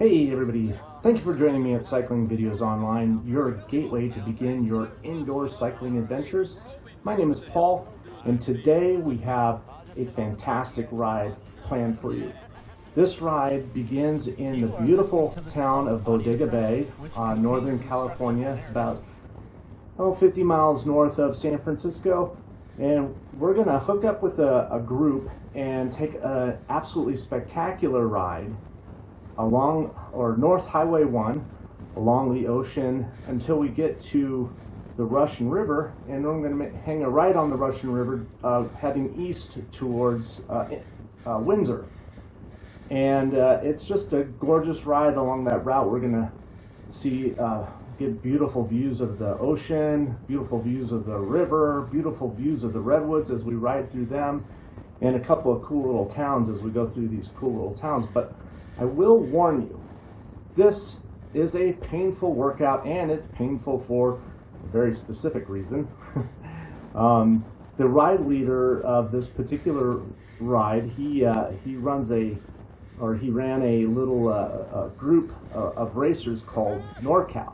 Hey everybody, thank you for joining me at Cycling Videos Online, your gateway to begin your indoor cycling adventures. My name is Paul, and today we have a fantastic ride planned for you. This ride begins in the beautiful town of Bodega Bay, Northern California. It's about 50 miles north of San Francisco, and we're going to hook up with a group and take an absolutely spectacular ride along North Highway 1 along the ocean until we get to the Russian River, and we're going to hang a right on the Russian River heading east towards Windsor. And it's just a gorgeous ride along that route. We're going to get beautiful views of the ocean, beautiful views of the river, beautiful views of the redwoods as we ride through them, and a couple of cool little towns as we go through these cool little towns. But I will warn you, this is a painful workout, and it's painful for a very specific reason. The ride leader of this particular ride, he ran a little group of racers called NorCal,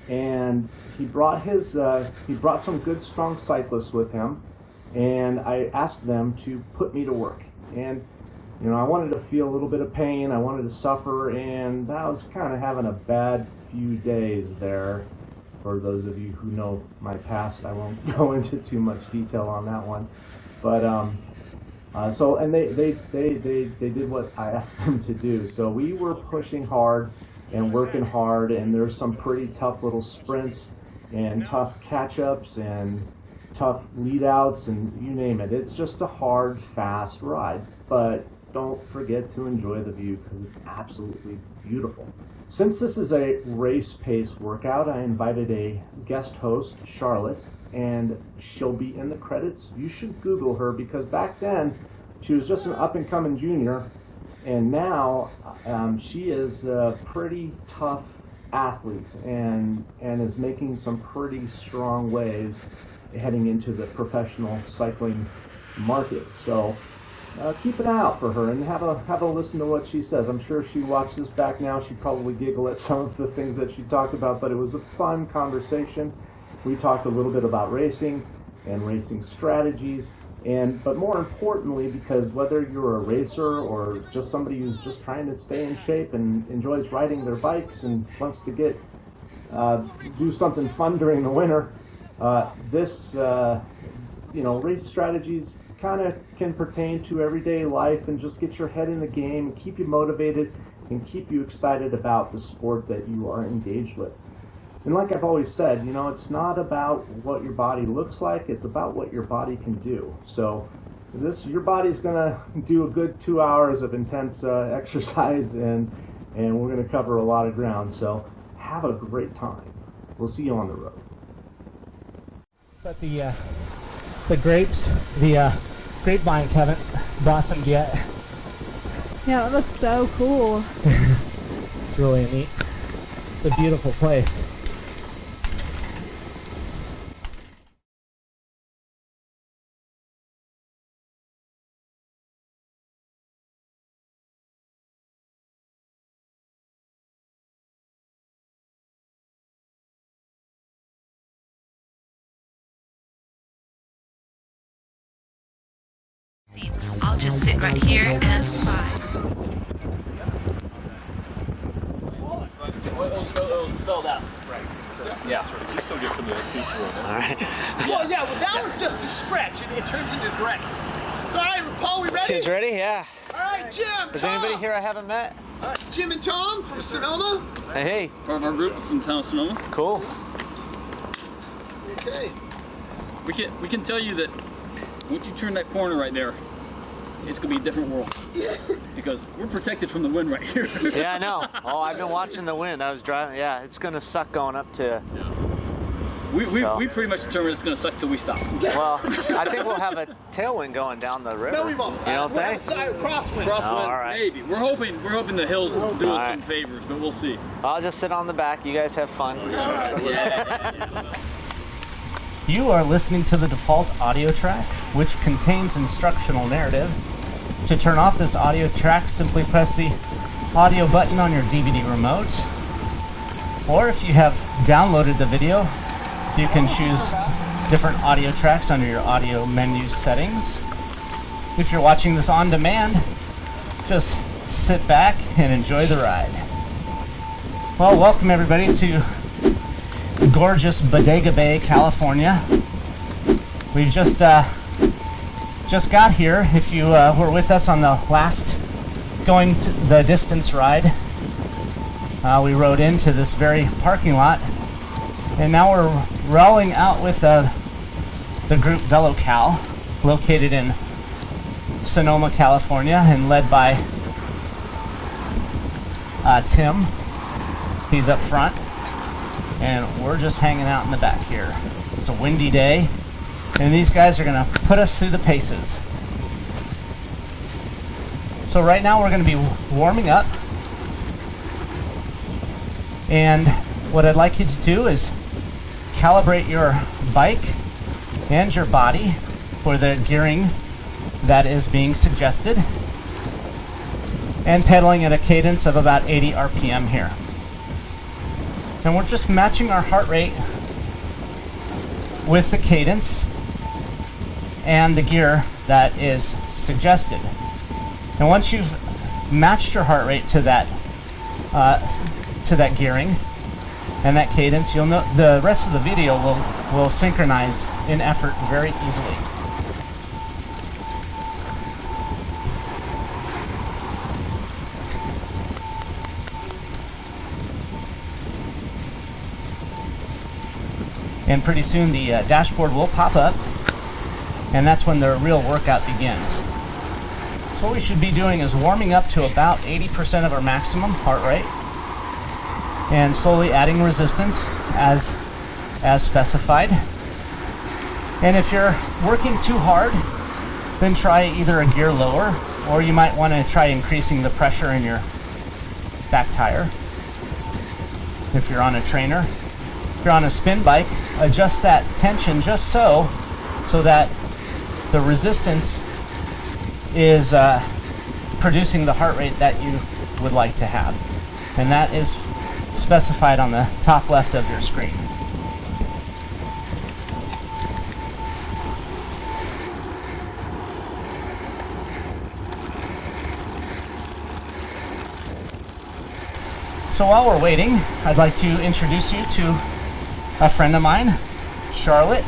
and he brought some good strong cyclists with him, and I asked them to put me to work. And you know, I wanted to feel a little bit of pain, I wanted to suffer, and I was kind of having a bad few days there. For those of you who know my past, I won't go into too much detail on that one. But they did what I asked them to do. So we were pushing hard and working hard, and there's some pretty tough little sprints and tough catch-ups and tough lead-outs and you name it. It's just a hard, fast ride, but don't forget to enjoy the view because it's absolutely beautiful. Since this is a race-paced workout, I invited a guest host, Charlotte, and she'll be in the credits. You should Google her because back then she was just an up-and-coming junior, and now she is a pretty tough athlete and is making some pretty strong waves heading into the professional cycling market. So keep an eye out for her and have a listen to what she says. I'm sure if she watched this back now, she'd probably giggle at some of the things that she talked about, but it was a fun conversation. We talked a little bit about racing and racing strategies, but more importantly, because whether you're a racer or just somebody who's just trying to stay in shape and enjoys riding their bikes and wants to do something fun during the winter, race strategies kind of can pertain to everyday life and just get your head in the game and keep you motivated and keep you excited about the sport that you are engaged with. And like I've always said, you know, it's not about what your body looks like, it's about what your body can do. So your body's gonna do a good 2 hours of intense exercise, and we're gonna cover a lot of ground. So have a great time. We'll see you on the road. But the grapevines haven't blossomed yet. Yeah, it looks so cool. It's really neat. It's a beautiful place. I'll just sit right here and smile. It'll spelled out. Right. Yeah. You still get some of that feature on that. All right. Well, yeah, that was just a stretch. It turns into gray. So, all right, Paul, we ready? Kids ready? Yeah. All right, Jim, Is Tom. anybody here I haven't met? Jim and Tom from Sonoma. Hey. Part of our group from town of Sonoma. Cool. Okay. We can tell you that once you turn that corner right there, it's gonna be a different world because we're protected from the wind right here. Yeah, I know. Oh, I've been watching the wind. I was driving. Yeah, it's gonna suck going up to. Yeah. We pretty much determined it's gonna suck till we stop. Well, I think we'll have a tailwind going down the river. No, we won't. You don't We'll think? have a crosswind. Oh, all right. Maybe. We're hoping the hills will do us some favors, but we'll see. I'll just sit on the back. You guys have fun. Yeah. You are listening to the default audio track, which contains instructional narrative. To turn off this audio track, simply press the audio button on your DVD remote, or if you have downloaded the video, you can choose different audio tracks under your audio menu settings. If you're watching this on demand, just sit back and enjoy the ride. Well, welcome everybody to gorgeous Bodega Bay, California. We've just got here. If you were with us on the last going to the distance ride, we rode into this very parking lot, and now we're rolling out with the group VeloCal, located in Sonoma, California, and led by Tim. He's up front, and we're just hanging out in the back here. It's a windy day, and these guys are going to put us through the paces. So right now we're going to be warming up, and what I'd like you to do is calibrate your bike and your body for the gearing that is being suggested, and pedaling at a cadence of about 80 RPM here. And we're just matching our heart rate with the cadence and the gear that is suggested. And once you've matched your heart rate to that gearing and that cadence, you'll know the rest of the video will synchronize in effort very easily. And pretty soon the dashboard will pop up, and that's when the real workout begins. So what we should be doing is warming up to about 80% of our maximum heart rate, and slowly adding resistance as specified. And if you're working too hard, then try either a gear lower, or you might want to try increasing the pressure in your back tire. If you're on a trainer, if you're on a spin bike, adjust that tension just so that the resistance is producing the heart rate that you would like to have. And that is specified on the top left of your screen. So while we're waiting, I'd like to introduce you to a friend of mine, Charlotte.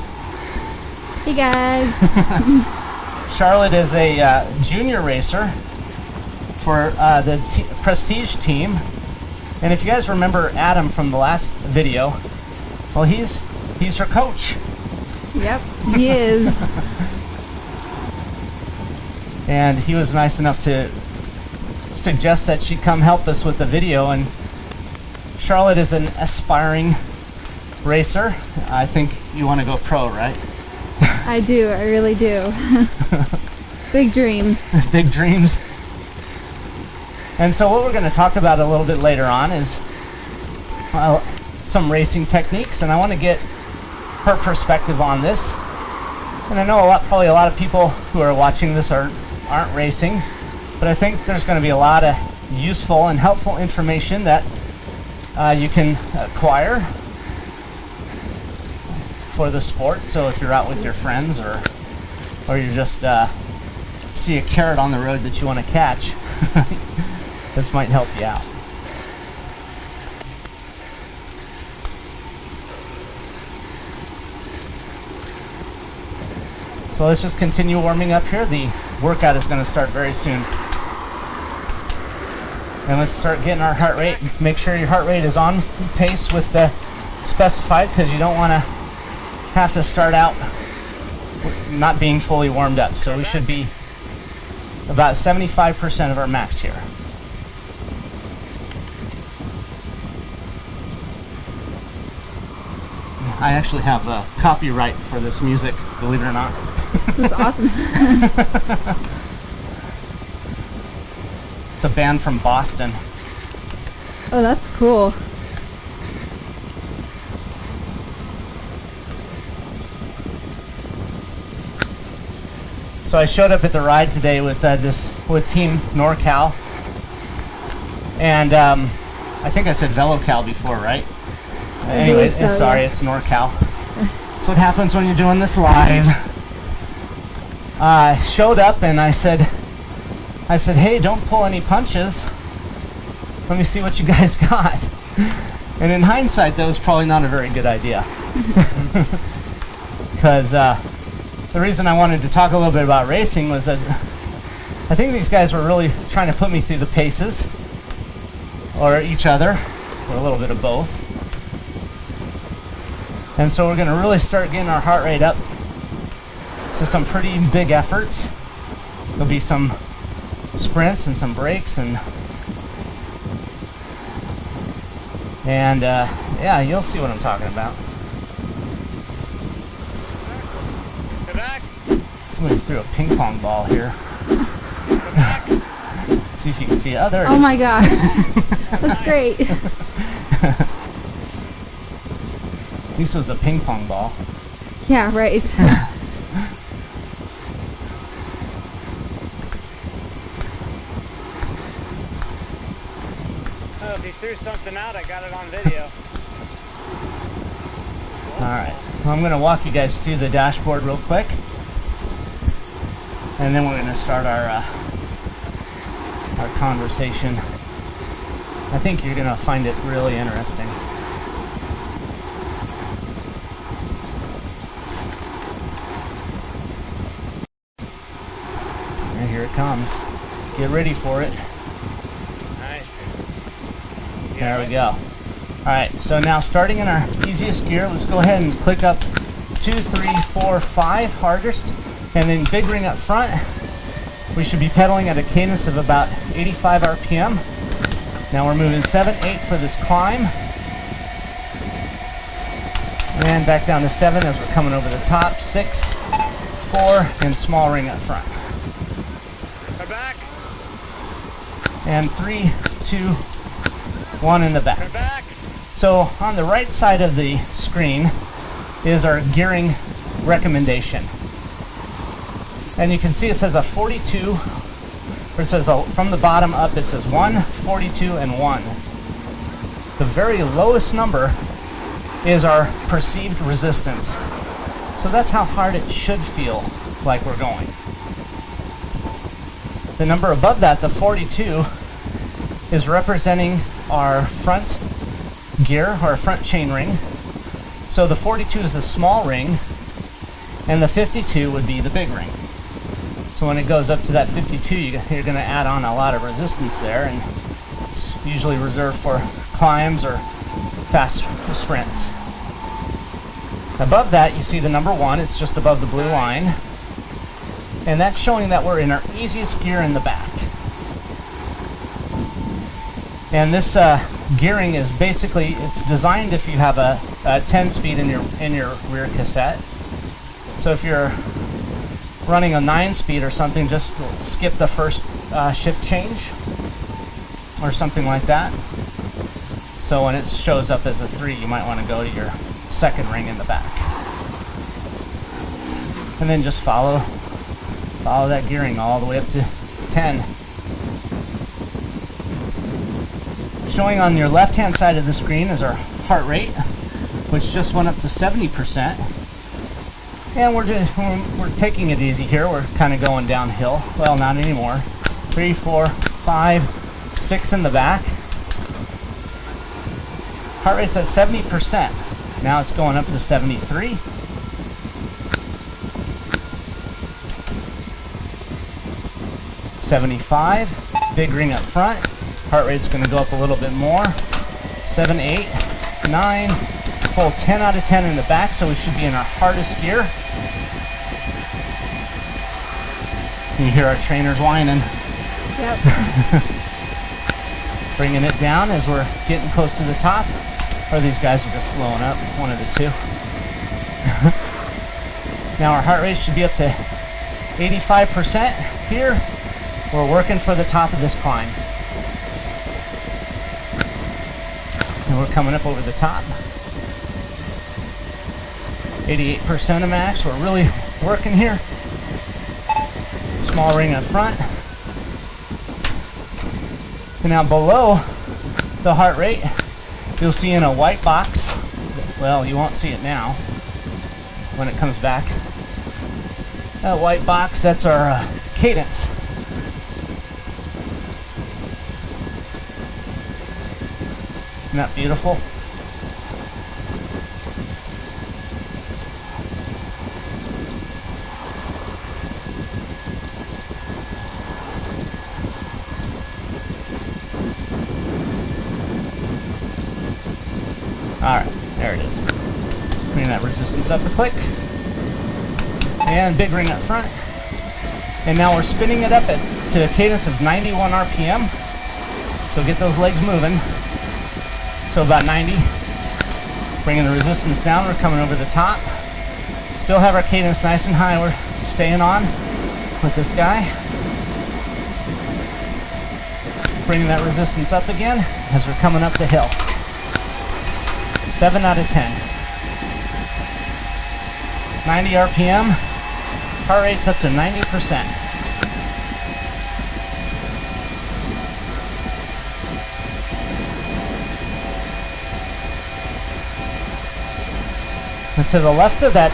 Hey guys. Charlotte is a junior racer for the Prestige team. And if you guys remember Adam from the last video, well, he's her coach. Yep, he is. And he was nice enough to suggest that she come help us with the video. And Charlotte is an aspiring racer. I think you want to go pro, right? I do, I really do. Big dream. Big dreams. And so what we're going to talk about a little bit later on is some racing techniques, and I want to get her perspective on this. And I know probably a lot of people who are watching this aren't racing, but I think there's going to be a lot of useful and helpful information that you can acquire for the sport. So if you're out with your friends, or you just see a carrot on the road that you want to catch, this might help you out. So let's just continue warming up here. The workout is going to start very soon. And let's start getting our heart rate. Make sure your heart rate is on pace with the specified, because you don't want to have to start out not being fully warmed up. So we should be about 75% of our max here. I actually have a copyright for this music, believe it or not. That's awesome. It's a band from Boston. Oh, that's cool. So I showed up at the ride today with Team NorCal, And I think I said VeloCal before, right? Anyway, so, sorry, yeah. it's NorCal. That's what happens when you're doing this live. I showed up and I said, hey, don't pull any punches. Let me see what you guys got. And in hindsight, that was probably not a very good idea. Because the reason I wanted to talk a little bit about racing was that I think these guys were really trying to put me through the paces, or each other, or a little bit of both. And so we're going to really start getting our heart rate up to some pretty big efforts. There'll be some sprints and some breaks, and yeah, you'll see what I'm talking about. Somebody threw a ping pong ball here. See if you can see it. Oh, there it is. Oh my gosh. That's great. At least it was a ping pong ball. Yeah, right. Oh, if he threw something out, I got it on video. Alright, well, I'm going to walk you guys through the dashboard real quick. And then we're going to start our conversation. I think you're going to find it really interesting. And here it comes. Get ready for it. Nice. There we go. Alright, so now starting in our easiest gear, let's go ahead and click up 2, 3, 4, 5 hardest, and then big ring up front. We should be pedaling at a cadence of about 85 RPM. Now we're moving 7, 8 for this climb. And back down to 7 as we're coming over the top. 6, 4, and small ring up front. Back. And 3, 2, 1 in the back. So on the right side of the screen is our gearing recommendation. And you can see it says a 42, or it says from the bottom up it says 1, 42, and 1. The very lowest number is our perceived resistance. So that's how hard it should feel like we're going. The number above that, the 42, is representing our front gear, or front chain ring. So the 42 is the small ring, and the 52 would be the big ring. So when it goes up to that 52, you're going to add on a lot of resistance there, and it's usually reserved for climbs or fast sprints. Above that, you see the number 1. It's just above the blue line, and that's showing that we're in our easiest gear in the back. And this gearing is basically, it's designed if you have a 10-speed in your rear cassette. So if you're running a 9-speed or something, just skip the first shift change or something like that. So when it shows up as a 3, you might want to go to your second ring in the back. And then just follow that gearing all the way up to 10. Showing on your left-hand side of the screen is our heart rate, which just went up to 70%. And we're taking it easy here. We're kind of going downhill. Well, not anymore. 3, 4, 5, 6 in the back. Heart rate's at 70%. Now it's going up to 73. $75. Big ring up front. Heart rate's going to go up a little bit more. 7, 8, 9. Full 10 out of 10 in the back, so we should be in our hardest gear. You hear our trainers whining. Yep. Bringing it down as we're getting close to the top. Or these guys are just slowing up, one of the two. Now our heart rate should be up to 85% here. We're working for the top of this climb. And we're coming up over the top. 88% of max. We're really working here. Small ring up front. And now below the heart rate. You'll see in a white box, well, you won't see it now when it comes back. That white box, that's our cadence. Isn't that beautiful? Alright, there it is. Bring that resistance up a click. And big ring up front. And now we're spinning it up to a cadence of 91 RPM. So get those legs moving. So about 90. Bringing the resistance down, we're coming over the top. Still have our cadence nice and high. We're staying on with this guy. Bringing that resistance up again as we're coming up the hill. 7 out of 10. 90 RPM. Heart rate's up to 90%. And to the left of that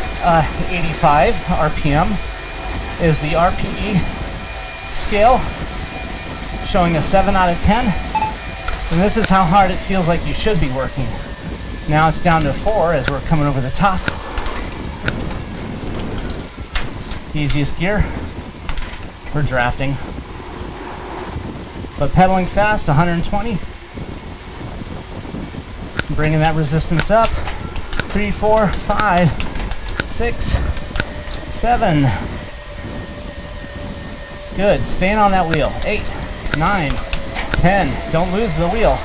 85 RPM is the RPE scale, showing a 7 out of 10. And this is how hard it feels like you should be working. Now it's down to 4 as we're coming over the top. Easiest gear for drafting. But pedaling fast, 120. Bringing that resistance up. 3, 4, 5, 6, 7. Good. Staying on that wheel. 8, 9, 10. Don't lose the wheel.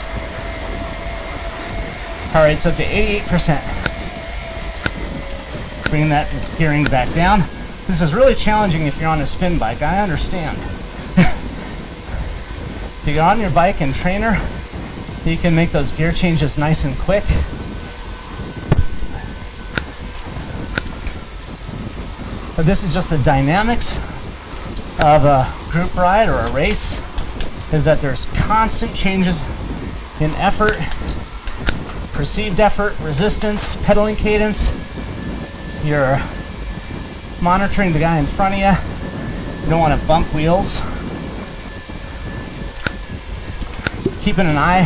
Heart rate's up to 88%. Bringing that gearing back down. This is really challenging if you're on a spin bike. I understand. If you get on your bike and trainer, you can make those gear changes nice and quick. But this is just the dynamics of a group ride or a race, is that there's constant changes in effort, perceived effort, resistance, pedaling cadence. You're monitoring the guy in front of you. You don't want to bump wheels. Keeping an eye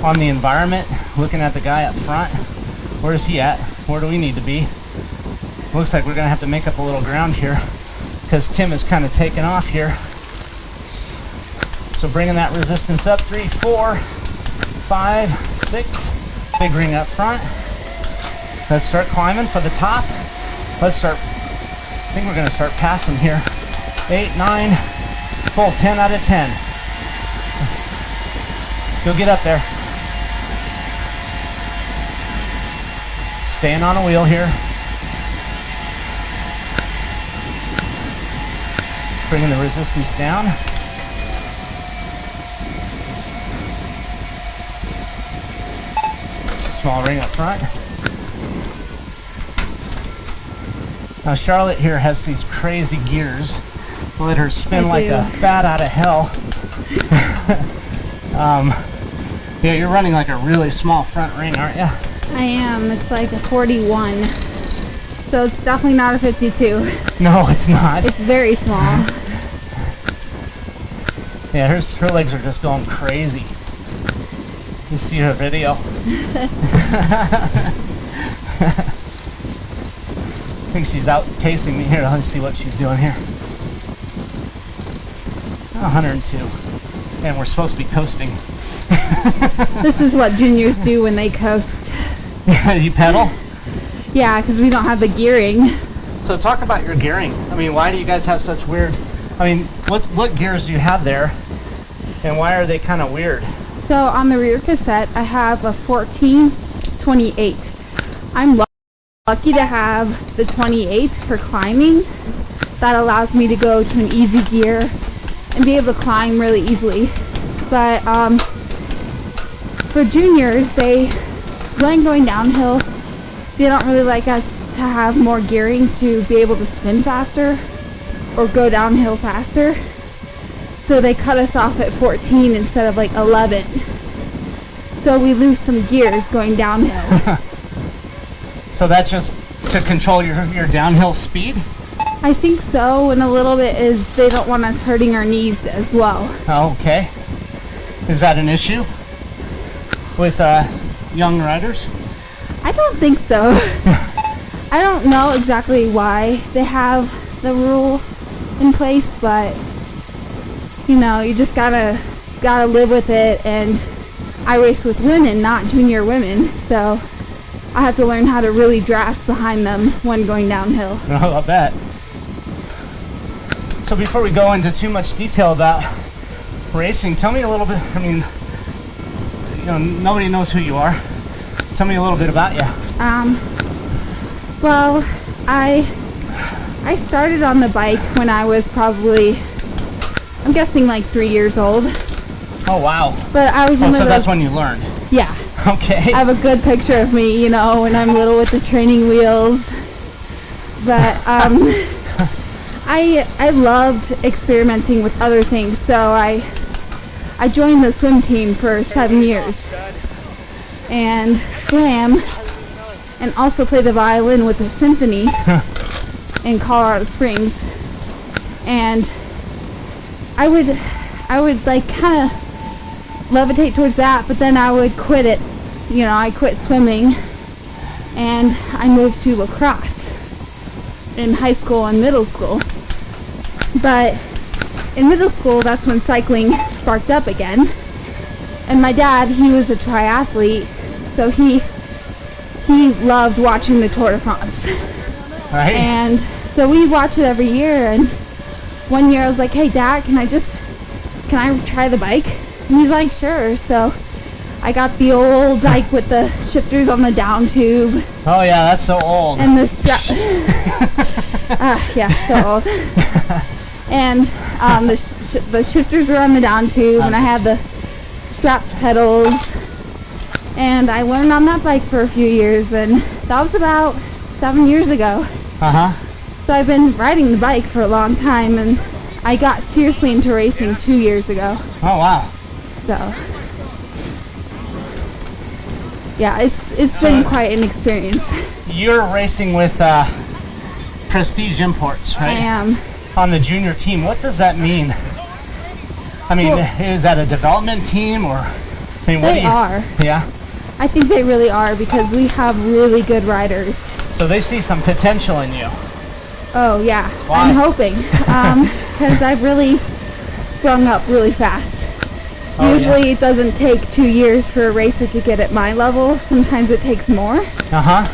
on the environment, looking at the guy up front. Where is he at? Where do we need to be? Looks like we're going to have to make up a little ground here because Tim is kind of taking off here. So bringing that resistance up, 3, 4, 5, 6. Big ring up front. Let's start climbing for the top. Let's start, I think we're going to start passing here. 8, 9, full 10 out of 10. Let's go get up there. Staying on a wheel here. Bringing the resistance down. Small ring up front. Now Charlotte here has these crazy gears. Let her spin like a bat out of hell. Yeah, you're running like a really small front ring, aren't you? I am. It's like a 41. So it's definitely not a 52. No, it's not. It's very small. Yeah, her legs are just going crazy. You see her video. I think she's outpacing me here. Let's see what she's doing here. 102. And we're supposed to be coasting. This is what juniors do when they coast. You pedal? Yeah, because we don't have the gearing. So talk about your gearing. I mean, why do you guys have such weird... I mean, what gears do you have there? And why are they kind of weird? So on the rear cassette, I have a 14-28. I'm lucky to have the 28 for climbing. That allows me to go to an easy gear and be able to climb really easily. But for juniors, when going downhill, they don't really like us to have more gearing to be able to spin faster or go downhill faster. So they cut us off at 14 instead of like 11. so we lose some gears going downhill. So that's just to control your downhill speed? I think so, and a little bit is they don't want us hurting our knees as well. Okay. Is that an issue with young riders? I don't think so. I don't know exactly why they have the rule in place, but you know, you just gotta live with it. And I race with women, not junior women, so I have to learn how to really draft behind them when going downhill. Oh, I bet. So before we go into too much detail about racing, tell me a little bit. I mean, you know, nobody knows who you are. Tell me a little bit about you. Well, I started on the bike when I was probably, I'm guessing like 3 years old. Oh wow. But I was one of so those, that's when you learned. Yeah. Okay. I have a good picture of me, you know, when I'm little with the training wheels. But I loved experimenting with other things, so I joined the swim team for 7 years and swam, and also played the violin with the symphony in Colorado Springs. And I would like kind of levitate towards that, but then I would quit it. You know, I quit swimming and I moved to lacrosse in high school and middle school. But in middle school, that's when cycling sparked up again. And my dad, he was a triathlete, so he loved watching the Tour de France. Right. And so we watch it every year, and one year I was like, hey Dad, can I try the bike? And he's like, sure. So I got the old bike with the shifters on the down tube. Oh yeah, that's so old. And the strap. Yeah, so old. And the shifters were on the down tube, and I had the strapped pedals. And I learned on that bike for a few years, and that was about 7 years ago. Uh-huh. So I've been riding the bike for a long time, and I got seriously into racing 2 years ago. Oh wow. So yeah, it's been quite an experience. You're racing with Prestige Imports, right? I am. On the junior team. What does that mean? I mean, is that a development team, or I mean, what They are. Yeah. I think they really are, because we have really good riders. So they see some potential in you. Oh yeah, Why? I'm hoping, because I've really sprung up really fast. Oh, Usually yeah. it doesn't take 2 years for a racer to get at my level. Sometimes it takes more. Uh-huh.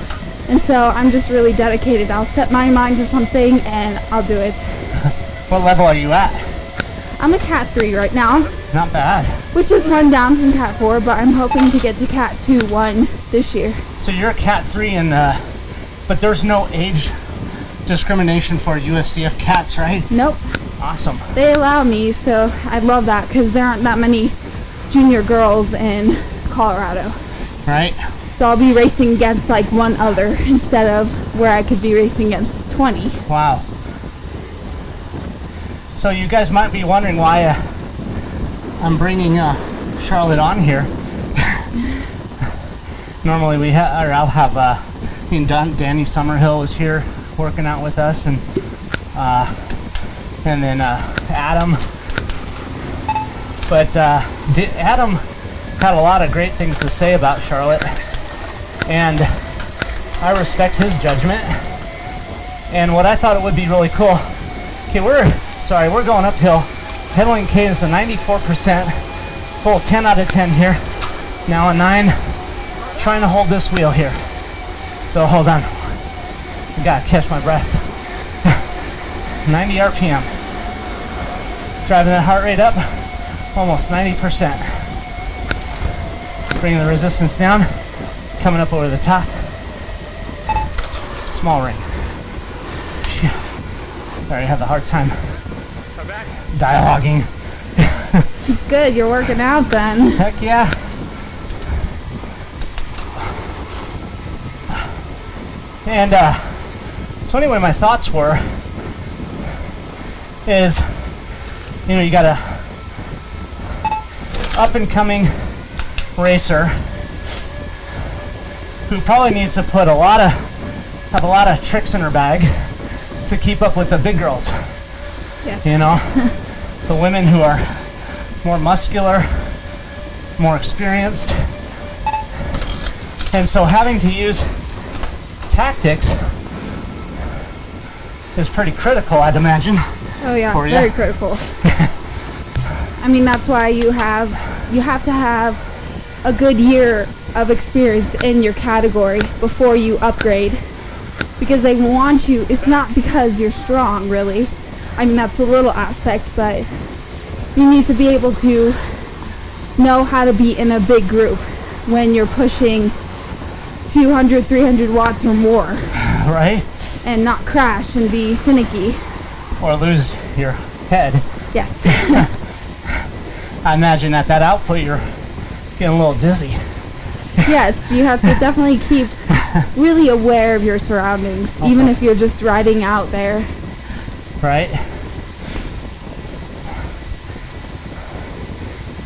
And so I'm just really dedicated. I'll set my mind to something and I'll do it. What level are you at? I'm a Cat 3 right now, Not bad. which is one down from Cat 4, but I'm hoping to get to Cat 2-1 this year. So you're a Cat 3, and but there's no age discrimination for USCF cats, right? Nope. Awesome. They allow me, so I love that, because there aren't that many junior girls in Colorado. Right? So I'll be racing against like one other instead of where I could be racing against 20. Wow. So you guys might be wondering why I'm bringing Charlotte on here. Normally I'll have Danny Summerhill is here working out with us, and then Adam. But Adam had a lot of great things to say about Charlotte, and I respect his judgment. And what I thought it would be really cool. Okay, we're going uphill. Pedaling cadence of 94%, full 10 out of 10 here. Now a 9, trying to hold this wheel here. So hold on, I gotta catch my breath. 90 RPM. Driving that heart rate up, almost 90%. Bringing the resistance down, coming up over the top. Small ring. Sorry, I have a hard time dialoguing. It's good, you're working out then. Heck yeah. And so anyway, my thoughts were is, you know, you got a up and coming racer who probably needs to put have a lot of tricks in her bag to keep up with the big girls. Yes. You know, the women who are more muscular, more experienced. And so having to use tactics is pretty critical, I'd imagine. Oh yeah, for you. very critical. I mean, that's why you have to have a good year of experience in your category before you upgrade, because they want you. It's not because you're strong, really. I mean, that's a little aspect, but you need to be able to know how to be in a big group when you're pushing 200, 300 watts or more. Right? And not crash and be finicky. Or lose your head. Yes. I imagine at that output you're getting a little dizzy. Yes, you have to definitely keep really aware of your surroundings, even if you're just riding out there. Right?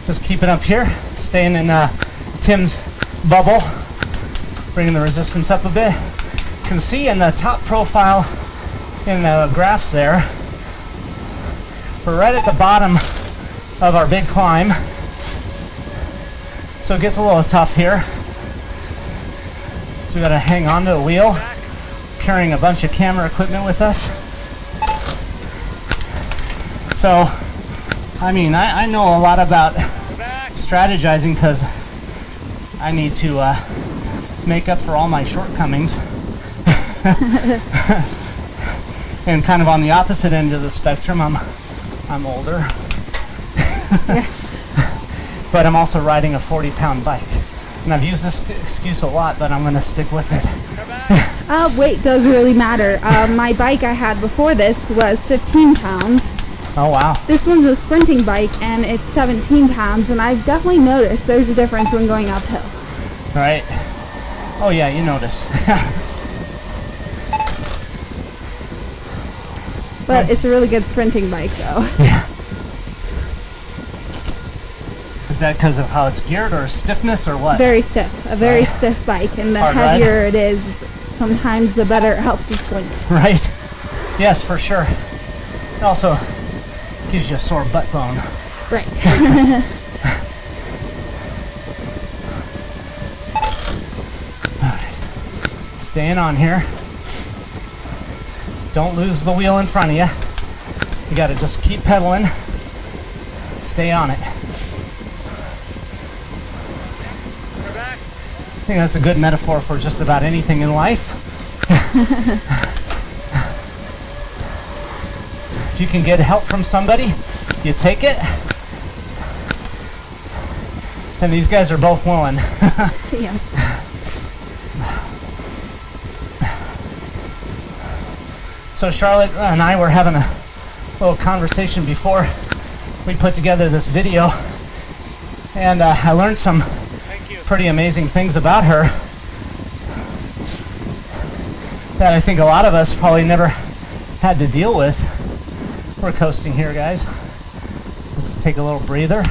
Just keep it up here, staying in Tim's bubble, bringing the resistance up a bit. You can see in the top profile in the graphs there, we're right at the bottom of our big climb, so it gets a little tough here. So we gotta hang on to the wheel, carrying a bunch of camera equipment with us. So, I mean, I know a lot about strategizing because I need to make up for all my shortcomings. And kind of on the opposite end of the spectrum, I'm older. But I'm also riding a 40-pound bike. And I've used this excuse a lot, but I'm going to stick with it. Weight does really matter. My bike I had before this was 15 pounds. Oh, wow. This one's a sprinting bike, and it's 17 pounds, and I've definitely noticed there's a difference when going uphill. Right. Oh, yeah, you notice. But it's a really good sprinting bike, though. Yeah. Is that because of how it's geared, or stiffness, or what? Very stiff. A very stiff bike, and the Hard heavier it is, sometimes the better it helps you sprint. Right. Yes, for sure. It also gives you a sore butt bone. Right. Alright. Staying on here. Don't lose the wheel in front of you. You gotta just keep pedaling. Stay on it. I think that's a good metaphor for just about anything in life. If you can get help from somebody, you take it. And these guys are both willing. Yes. So Charlotte and I were having a little conversation before we put together this video, and I learned some pretty amazing things about her that I think a lot of us probably never had to deal with. We're coasting here, guys. Let's take a little breather.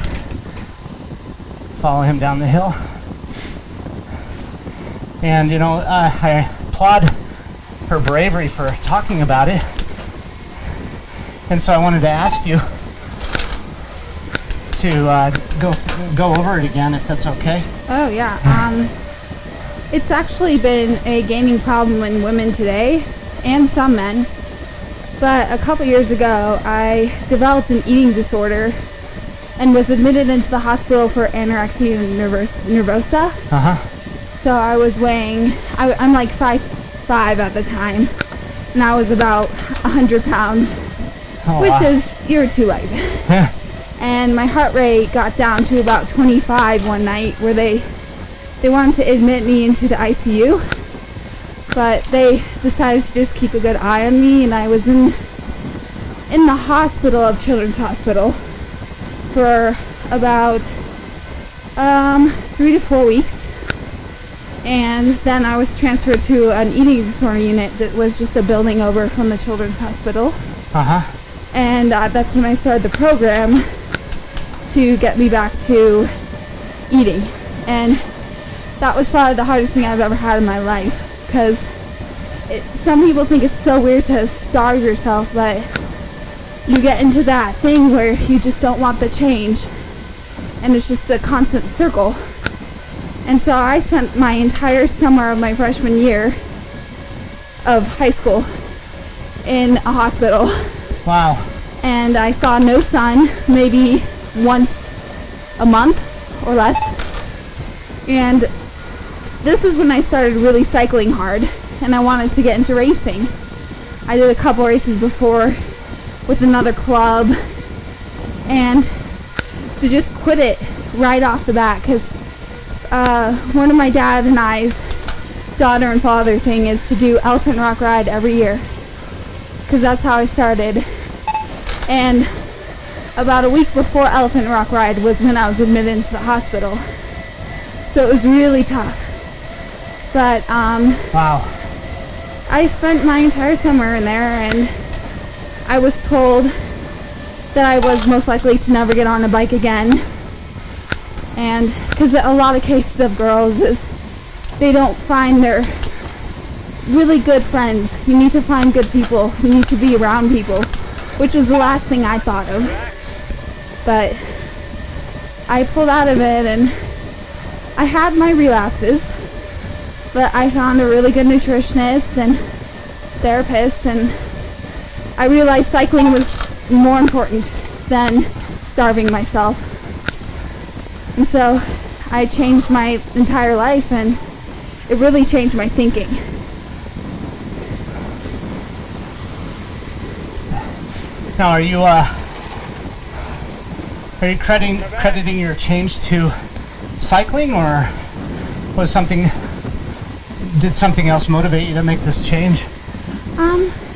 Follow him down the hill. And you know, I applaud her bravery for talking about it. And so I wanted to ask you to go over it again, if that's okay. Oh yeah. It's actually been a gaining problem in women today, and some men. But a couple years ago, I developed an eating disorder and was admitted into the hospital for anorexia nervosa. So I was weighing, I'm like 5'5" at the time, and I was about 100 pounds, which is, you're too light. And my heart rate got down to about 25 one night, where they wanted to admit me into the ICU, but they decided to just keep a good eye on me, and I was in the hospital of Children's Hospital for about 3 to 4 weeks. And then I was transferred to an eating disorder unit that was just a building over from the Children's Hospital. And that's when I started the program to get me back to eating And that was probably the hardest thing I've ever had in my life, because some people think it's so weird to starve yourself, but you get into that thing where you just don't want the change, and it's just a constant circle. And so I spent my entire summer of my freshman year of high school in a hospital. Wow. And I saw no sun, maybe once a month or less. And this is when I started really cycling hard, and I wanted to get into racing. I did a couple races before with another club, and to just quit it right off the bat, because one of my dad and I's daughter and father thing is to do Elephant Rock Ride every year, because that's how I started. And about a week before Elephant Rock Ride was when I was admitted into the hospital, so it was really tough. But wow. I spent my entire summer in there, and I was told that I was most likely to never get on a bike again. And because a lot of cases of girls is they don't find their really good friends. You need to find good people. You need to be around people, which was the last thing I thought of. But I pulled out of it, and I had my relapses, but I found a really good nutritionist and therapist, and I realized cycling was more important than starving myself. And so I changed my entire life, and it really changed my thinking. Now, are you crediting your change to cycling, or did something else motivate you to make this change?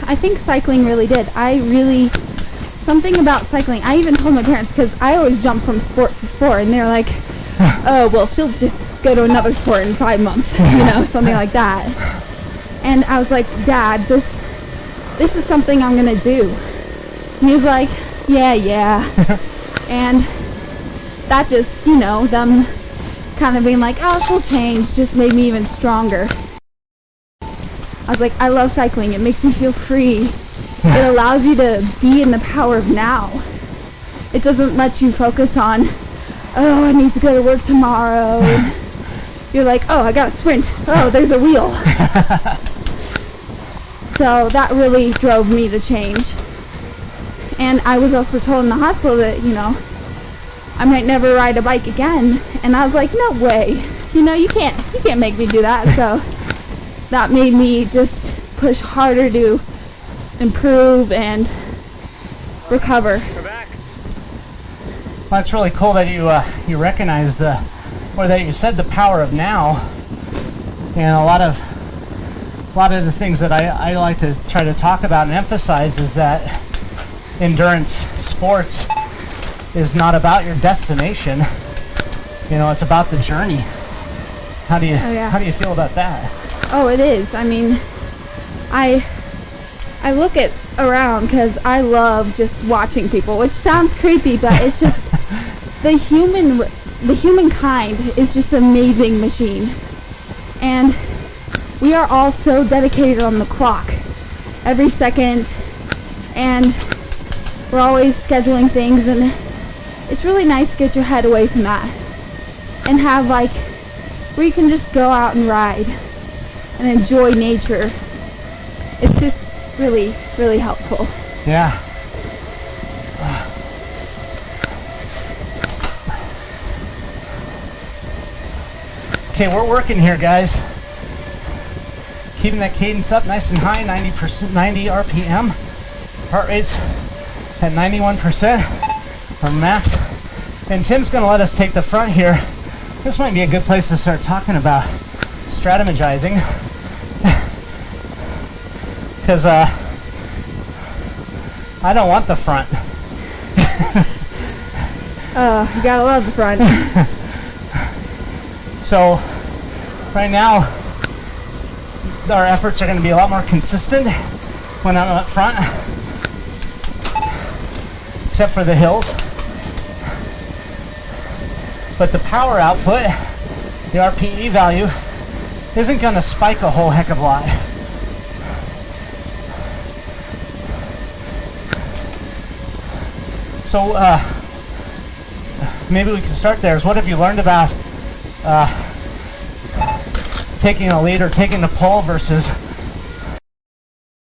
I think cycling really did. Something about cycling, I even told my parents, because I always jump from sport to sport, and they're like, oh, well, she'll just go to another sport in 5 months, something like that. And I was like, Dad, this is something I'm gonna do. And he was like, yeah. And that just, them kind of being like, oh, she'll change, just made me even stronger. I was like, I love cycling. It makes me feel free. It allows you to be in the power of now. It doesn't let you focus on, oh, I need to go to work tomorrow. And you're like, oh, I gotta sprint. Oh, there's a wheel. So that really drove me to change. And I was also told in the hospital that, I might never ride a bike again. And I was like, no way. You can't make me do that. So that made me just push harder to improve and recover. Well, it's really cool that you recognize or that you said the power of now. And a lot of the things that I like to try to talk about and emphasize is that endurance sports is not about your destination. It's about the journey. How do you feel about that? Oh, it is. I mean, I look around because I love just watching people, which sounds creepy, but it's just the humankind is just an amazing machine, and we are all so dedicated on the clock every second, and we're always scheduling things, and it's really nice to get your head away from that and have where you can just go out and ride and enjoy nature. It's just really, really helpful. Yeah. Okay, we're working here, guys. Keeping that cadence up nice and high, 90 RPM. Heart rate's at 91% for max. And Tim's gonna let us take the front here. This might be a good place to start talking about strategizing. Because I don't want the front. Oh, you gotta love the front. So right now our efforts are going to be a lot more consistent when I'm up front, except for the hills. But the power output the RPE value isn't going to spike a whole heck of a lot. So maybe we can start there. What have you learned about taking a lead or taking the pole versus